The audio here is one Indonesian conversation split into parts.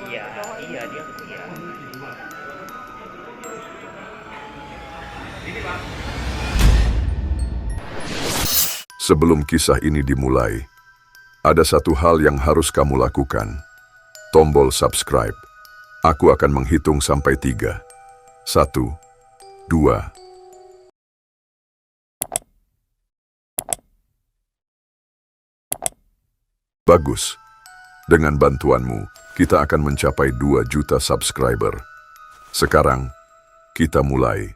Iya, iya dia iya. Sebelum kisah ini dimulai, ada satu hal yang harus kamu lakukan. Tombol subscribe. Aku akan menghitung sampai 3. 1, 2. Bagus. Dengan bantuanmu, kita akan mencapai 2 juta subscriber. Sekarang, kita mulai.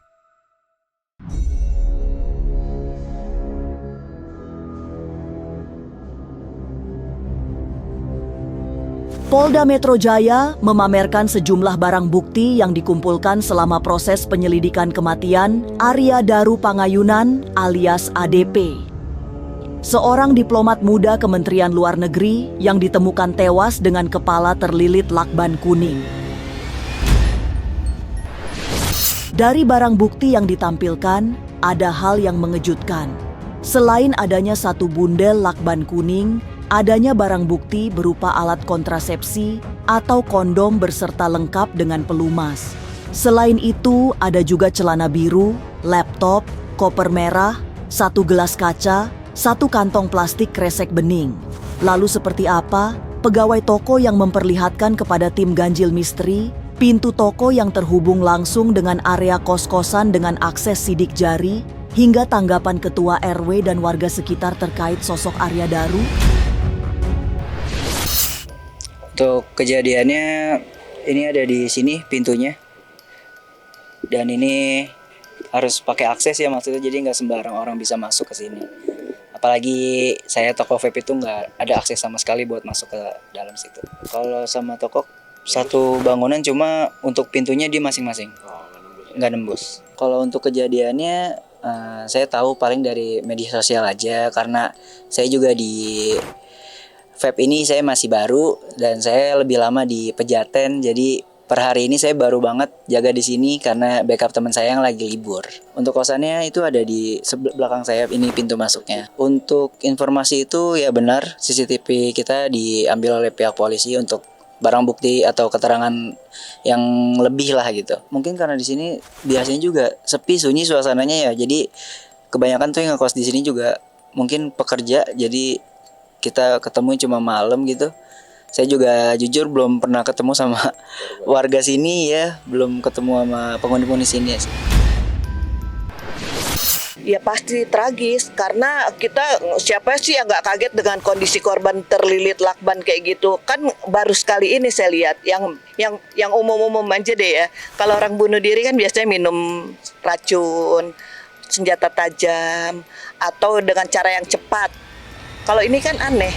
Polda Metro Jaya memamerkan sejumlah barang bukti yang dikumpulkan selama proses penyelidikan kematian Arya Daru Pangayunan alias ADP. Seorang diplomat muda Kementerian Luar Negeri yang ditemukan tewas dengan kepala terlilit lakban kuning. Dari barang bukti yang ditampilkan, ada hal yang mengejutkan. Selain adanya satu bundel lakban kuning, adanya barang bukti berupa alat kontrasepsi atau kondom berserta lengkap dengan pelumas. Selain itu, ada juga celana biru, laptop, koper merah, satu gelas kaca, satu kantong plastik kresek bening. Lalu seperti apa pegawai toko yang memperlihatkan kepada tim ganjil misteri pintu toko yang terhubung langsung dengan area kos-kosan dengan akses sidik jari, hingga tanggapan ketua RW dan warga sekitar terkait sosok Arya Daru? Untuk kejadiannya, ini ada di sini pintunya. Dan ini harus pakai akses ya, maksudnya jadi nggak sembarang orang bisa masuk ke sini. Apalagi saya toko vape itu nggak ada akses sama sekali buat masuk ke dalam situ. Kalau sama toko, satu bangunan cuma untuk pintunya di masing-masing. Nggak nembus. Kalau untuk kejadiannya, saya tahu paling dari media sosial aja, karena saya juga di vape ini saya masih baru dan saya lebih lama di Pejaten, jadi per hari ini saya baru banget jaga di sini karena backup teman saya yang lagi libur. Untuk kosannya itu ada di belakang saya, ini pintu masuknya. Untuk informasi itu ya benar, CCTV kita diambil oleh pihak polisi untuk barang bukti atau keterangan yang lebih lah gitu. Mungkin karena di sini biasanya juga sepi sunyi suasananya ya, jadi kebanyakan tuh yang ngekos di sini juga mungkin pekerja, jadi kita ketemu cuma malam gitu. Saya juga jujur belum pernah ketemu sama warga sini ya, belum ketemu sama penghuni-penghuni sini ya. Ya pasti tragis, karena kita siapa sih yang nggak kaget dengan kondisi korban terlilit lakban kayak gitu. Kan baru sekali ini saya lihat yang umum-umum aja deh ya. Kalau orang bunuh diri kan biasanya minum racun, senjata tajam, atau dengan cara yang cepat. Kalau ini kan aneh.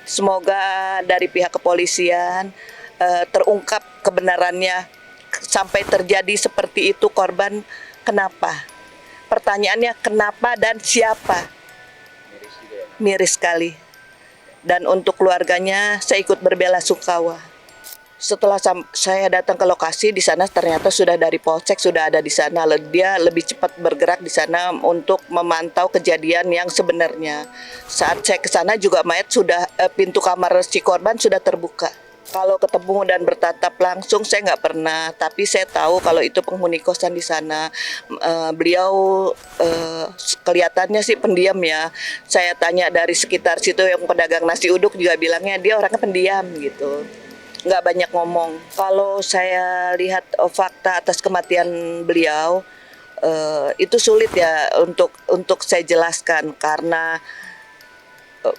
Semoga dari pihak kepolisian terungkap kebenarannya sampai terjadi seperti itu korban. Kenapa? Pertanyaannya kenapa dan siapa? Miris sekali. Dan untuk keluarganya saya ikut berbela-sungkawa. Setelah saya datang ke lokasi, di sana ternyata sudah dari Polsek sudah ada di sana. Dia lebih cepat bergerak di sana untuk memantau kejadian yang sebenarnya. Saat saya ke sana juga mayat sudah pintu kamar si korban sudah terbuka. Kalau ketemu dan bertatap langsung saya nggak pernah, tapi saya tahu kalau itu penghuni kosan di sana. Beliau kelihatannya sih pendiam ya. Saya tanya dari sekitar situ yang pedagang nasi uduk juga bilangnya dia orangnya pendiam gitu. Nggak banyak ngomong. Kalau saya lihat fakta atas kematian beliau, itu sulit ya untuk saya jelaskan karena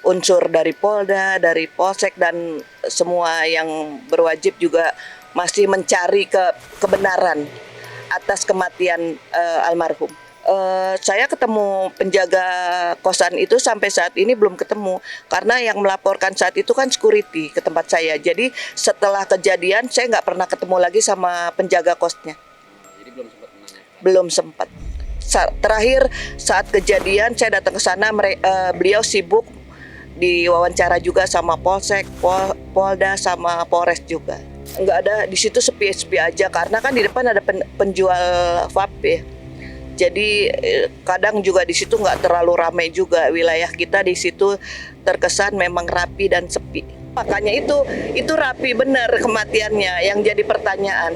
unsur dari Polda, dari Polsek dan semua yang berwajib juga masih mencari kebenaran atas kematian almarhum. Saya ketemu penjaga kosan itu sampai saat ini belum ketemu karena yang melaporkan saat itu kan security ke tempat saya. Jadi setelah kejadian saya nggak pernah ketemu lagi sama penjaga kosnya. Jadi belum sempat menanyakan. Belum sempat. Terakhir saat kejadian saya datang ke sana, beliau sibuk diwawancara juga sama Polsek, Polda sama Polres juga. Nggak ada di situ, sepi-sepi aja karena kan di depan ada penjual vape ya. Jadi kadang juga di situ nggak terlalu ramai juga, wilayah kita di situ terkesan memang rapi dan sepi. Makanya itu rapi benar kematiannya, yang jadi pertanyaan.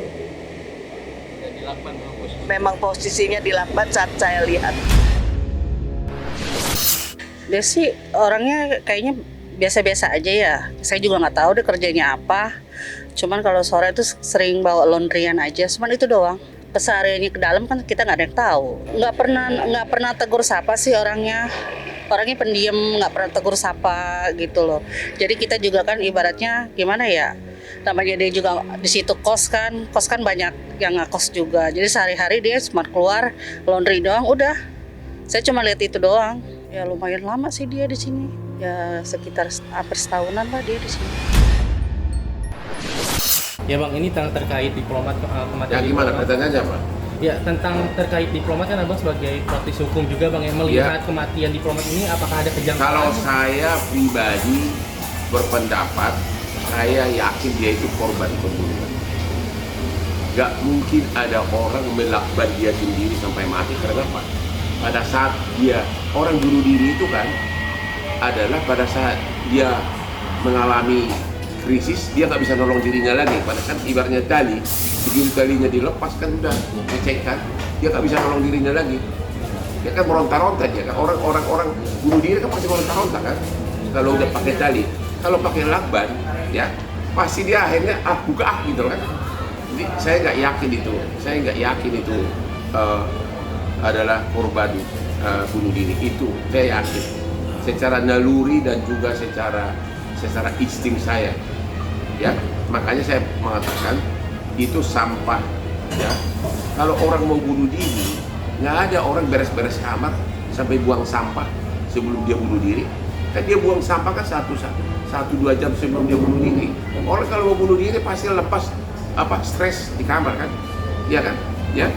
Memang posisinya di lakban saat saya lihat. Dia sih orangnya kayaknya biasa-biasa aja ya. Saya juga nggak tahu dia kerjanya apa. Cuman kalau sore itu sering bawa laundryan aja. Cuman itu doang. Kesehariannya ke dalam kan kita nggak ada yang tahu. Nggak pernah tegur sapa sih orangnya. Orangnya pendiam, nggak pernah tegur sapa gitu loh. Jadi kita juga kan ibaratnya gimana ya? Namanya dia juga di situ kos kan banyak yang ngekos juga. Jadi sehari-hari dia cuma keluar laundry doang, udah. Saya cuma lihat itu doang. Ya lumayan lama sih dia di sini. Ya sekitar hampir setahunan lah dia di sini. Ya Bang, ini terkait diplomat kematian. Ya gimana pertanyaannya Pak? Ya tentang terkait diplomat kan Abang sebagai praktisi hukum juga Bang yang melihat kematian diplomat ini apakah ada kejanggalan? Kalau saya pribadi berpendapat, saya yakin dia itu korban pembunuhan. Gak mungkin ada orang melakban dia sendiri sampai mati. Karena apa? Pada saat dia orang bunuh diri itu kan adalah pada saat dia mengalami krisis, dia nggak bisa nolong dirinya lagi. Padahal kan ibaratnya tali, begitu talinya dilepas kan udah ngecek kan, dia nggak bisa nolong dirinya lagi. Dia kan meronta-ronta dia kan. Orang bunuh diri kan pasti meronta-ronta kan. Kalau udah pakai tali, kalau pakai lakban, ya pasti dia akhirnya buka gitu kan. Jadi saya nggak yakin itu adalah korban bunuh diri. Itu saya yakin secara naluri dan juga secara insting saya. Ya, makanya saya mengatakan itu sampah. Ya, kalau orang mau bunuh diri, nggak ada orang beres-beres kamar sampai buang sampah sebelum dia bunuh diri. Kan dia buang sampah kan 1-2 jam sebelum dia bunuh diri. Orang kalau mau bunuh diri pasti lepas stres di kamar kan, ya kan? Ya,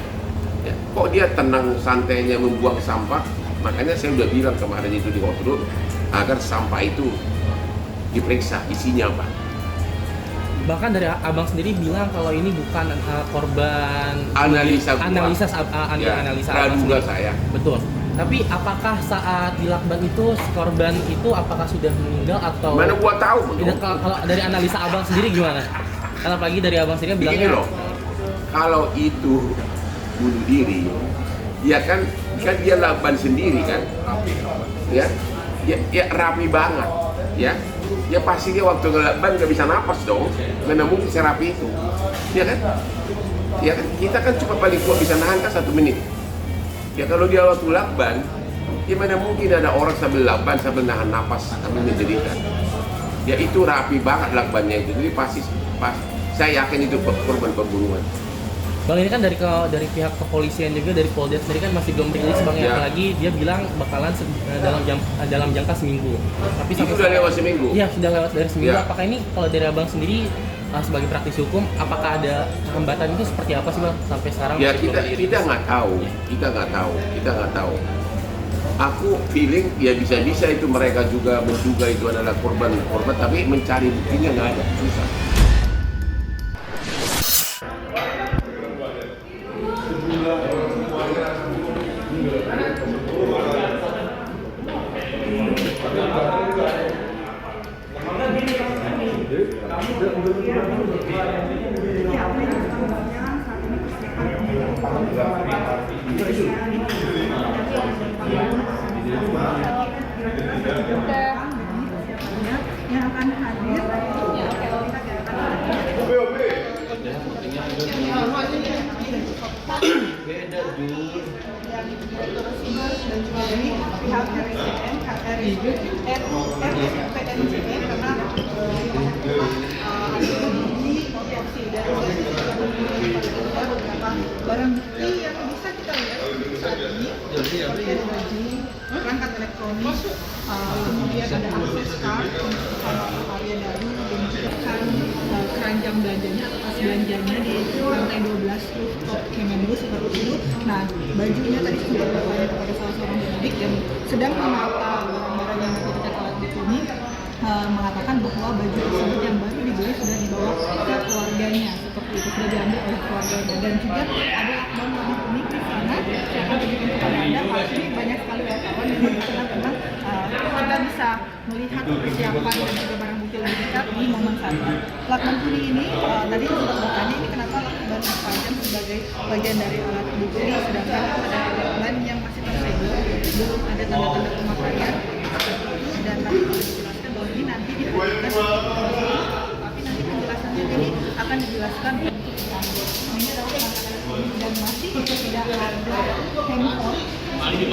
kok dia tenang santainya membuang sampah? Makanya saya udah bilang kemarin itu di Outlook agar sampah itu diperiksa isinya apa. Bahkan dari Abang sendiri bilang kalau ini bukan korban Analisa praduga saya. Betul. Tapi apakah saat di lakban itu korban itu apakah sudah meninggal atau? Mana gua tahu. Kalau dari analisa Abang sendiri gimana? Karena pagi dari Abang sendiri bilangnya. Begini loh, kalau itu bunuh diri, ya kan dia lakban sendiri kan, ya rapi banget, ya pasti dia waktu ngelakban nggak bisa napas dong, mana mungkin serapi itu, ya kan, kita kan cuma paling kuat bisa nahan kan 1 menit, ya kalau dia waktu lakban, ya mana mungkin ada orang sambil lakban sambil nahan napas sambil menderita, ya itu rapi banget lakbannya itu, jadi pasti saya yakin itu korban pembunuhan. Bang, ini kan dari pihak kepolisian juga dari Polda sendiri kan masih belum rilis Bang, ya. Apalagi dia bilang bakalan dalam jangka seminggu. Tapi itu sudah lewat seminggu. Iya, sudah lewat dari seminggu. Ya. Apakah ini kalau dari Abang sendiri sebagai praktisi hukum, apakah ada hambatan itu seperti apa sih Bang sampai sekarang? Ya kita nggak tahu. Aku feeling ya bisa-bisa itu mereka juga menduga itu adalah korban, tapi mencari buktinya nggak ada, susah. Yang akan hadir beda dulu dan juga dari pihak RSCM, RSPNCM karena hasil uji otopsi dari beberapa barang bukti yang bisa kita lihat saat ini seperti ada baju, perangkat elektronik, kemudian ada akses card untuk karya dari dan juga keranjang belanjanya atau tas belanjanya di lantai 12 rooftop Kemenlu seperti itu. Nah, bajunya tadi sudah bertanya kepada salah seorang penyidik yang sedang menata barang-barang yang kita telah ini, mengatakan bahwa baju tersebut yang baru dibeli sudah dibawa ke keluarganya, seperti itu sudah diambil oleh keluarganya, dan juga ada lakban sangat unik di sana. Saya akan tunjukkan kepada Anda. Pasti banyak sekali wartawan yang berkenan tentang kita bisa melihat persiapan dan juga barang bukti lebih dekat di momen saat ini. Lakban kuning ini tadi sempat bertanya ini kenapa lakban dipajang sebagai bagian dari alat bukti, sedangkan ada lakban yang masih tersegel, belum ada tanda-tanda pemakaian dan tadi dijelaskan bahwa ini nanti dihadirkan tapi nanti penjelasannya ini akan dijelaskan untuk ini adalah langkah dan masih tidak ada handphone hanya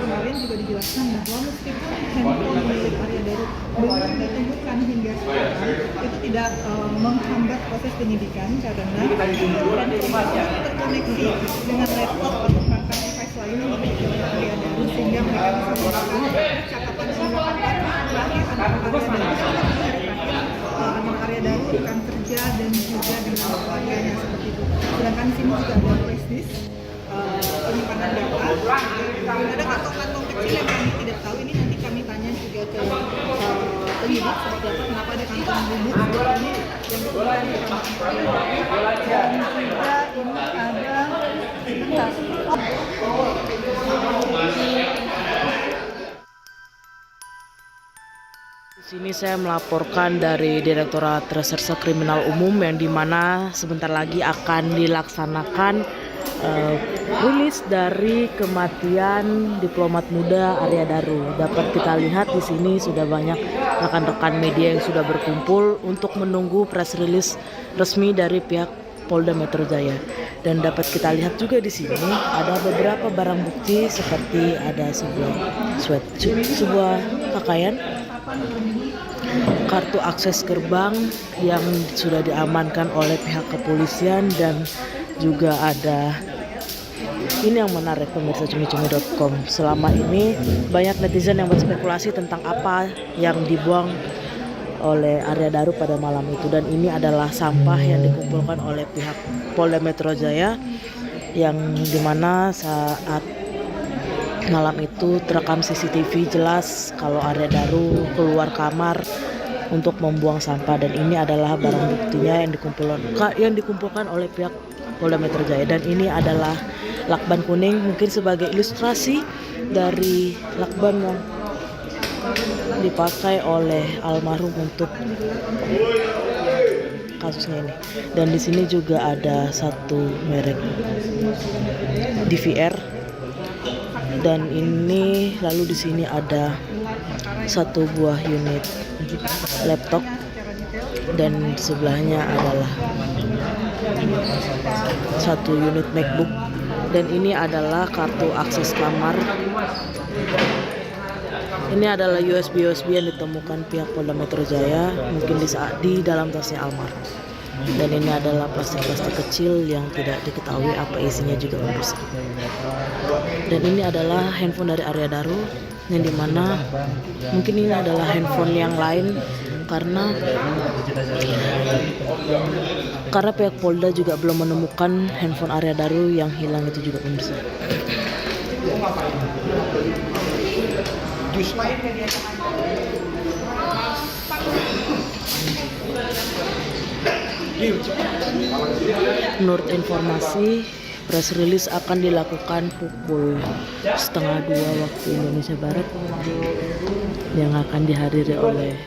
kemarin juga dijelaskan bahwa meskipun handphone milik Arya Daru belum ditemukan hingga sekarang, itu tidak menghambat proses penyidikan karena informasi terkoneksi dengan laptop atau perangkat device lainnya memiliki Arya Daru sehingga mereka bisa melakukan percakapan terakhir antara Arya Daru, rekan kerja dan juga dengan keluarganya seperti itu. Sedangkan di sini juga ada flash disk penyimpanan data. Ada kantong-kantong kecil yang kami tidak tahu. Ini nanti kami tanya juga ke penyidik seperti apa, kenapa ada kantong bubuk seperti ini yang ditemukan di kamar Arya Daru. Dan juga ini ada Di sini saya melaporkan dari Direktorat Reserse Kriminal Umum yang dimana sebentar lagi akan dilaksanakan rilis dari kematian diplomat muda Arya Daru. Dapat kita lihat di sini sudah banyak rekan-rekan media yang sudah berkumpul untuk menunggu press release resmi dari pihak Polda Metro Jaya. Dan dapat kita lihat juga di sini ada beberapa barang bukti seperti ada sebuah pakaian, kartu akses gerbang yang sudah diamankan oleh pihak kepolisian, dan juga ada ini yang menarik pemirsa cumi-cumi.com. Selama ini banyak netizen yang berspekulasi tentang apa yang dibuang oleh Arya Daru pada malam itu, dan ini adalah sampah yang dikumpulkan oleh pihak Polda Metro Jaya yang dimana saat malam itu terekam CCTV jelas kalau Arya Daru keluar kamar untuk membuang sampah, dan ini adalah barang buktinya yang dikumpulkan oleh pihak Polda Metro Jaya. Dan ini adalah lakban kuning, mungkin sebagai ilustrasi dari lakban yang dipakai oleh almarhum untuk kasusnya ini. Dan di sini juga ada satu merek DVR, dan ini lalu di sini ada satu buah unit laptop, dan sebelahnya adalah satu unit MacBook, dan ini adalah kartu akses kamar. Ini adalah USB yang ditemukan pihak Polda Metro Jaya mungkin di dalam tasnya almarhum. Dan ini adalah plastik-plastik kecil yang tidak diketahui apa isinya juga pemirsa. Dan ini adalah handphone dari Arya Daru yang dimana mungkin ini adalah handphone yang lain karena pihak Polda juga belum menemukan handphone Arya Daru yang hilang itu juga pemirsa. Menurut informasi, press release akan dilakukan pukul 1:30 waktu Indonesia Barat yang akan dihadiri oleh